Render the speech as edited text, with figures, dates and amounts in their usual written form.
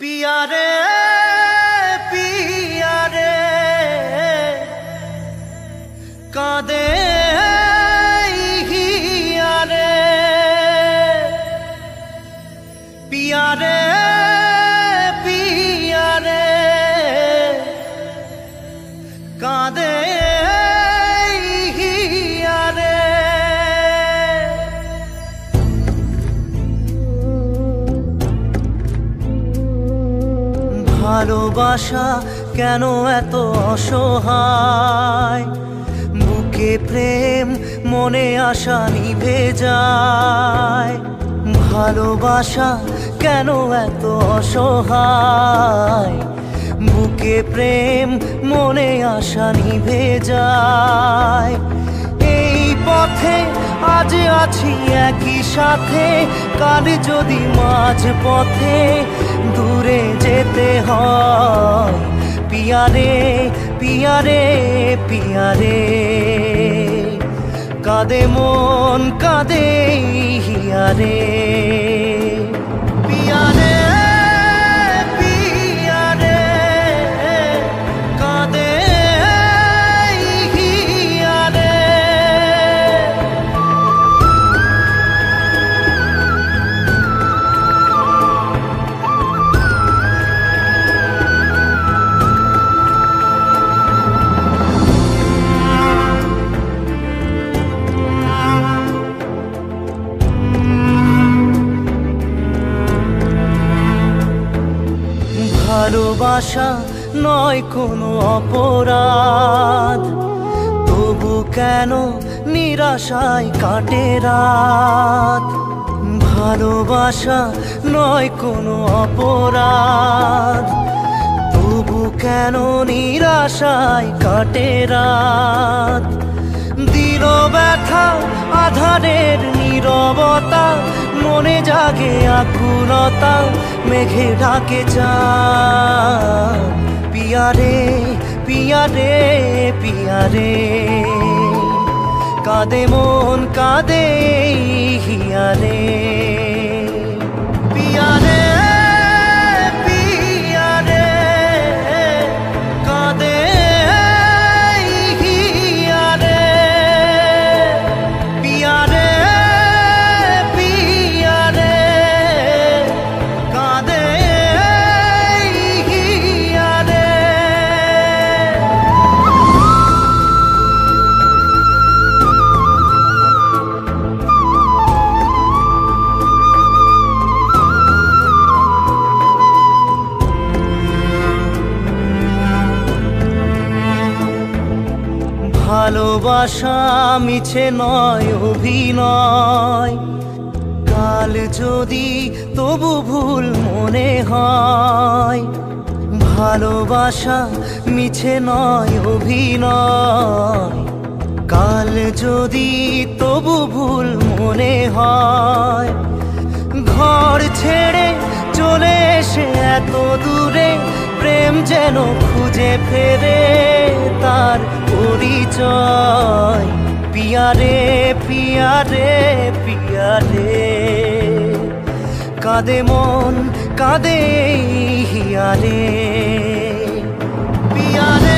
पिया रे पिया रे कादे हिया रे पिया रे पिया रे कादे हिया रे ভালোবাসা কেন এত অসহায় বুকে প্রেম মনে আশা নিভে যায় ভালোবাসা কেন এত অসহায় বুকে প্রেম মনে আশা নিভে যায় এই পথে আজ আছি একই সাথে কাল যদি মাঝ পথে দূরে যেতে হয় পিয়া রে পিয়া রে পিয়া রে কাঁদে মন কাঁদে হিয়া রে পিয়া রে পিয়া রে কাঁদে হিয়া রে ভালোবাসা নয় কোনো অপরাধ তবু কেন নিরাশায় কাটে রাত ভালোবাসা নয় কোনো অপরাধ তবু কেন নিরাশায় কাটে রাত দিল ব্যথা আধারের নীরবতা মনে জাগে আকুলতা মেঘে ঢাকে চাঁদ পিয়া রে পিয়া রে পিয়া রে কাঁদে মন কাঁদে হিয়া রে পিয়া রে পিয়া রে কাঁদে হিয়া রে পিয়া রে পিয়া রে কাঁদে হিয়া রে ভালোবাসা মিছে নয় অভিনয় কাল যদি তবু ভুল মনে হয় ভালোবাসা মিছে নয় অভিনয় কাল যদি তবু ভুল মনে হয় ঘর ছেড়ে চলে এসে এত দূরে প্রেম যেন খুঁজে ফেরে তার পরিচয় পিয়া রে পিয়া রে পিয়া রে কাঁদে মন কাঁদে হিয়া রে পিয়া রে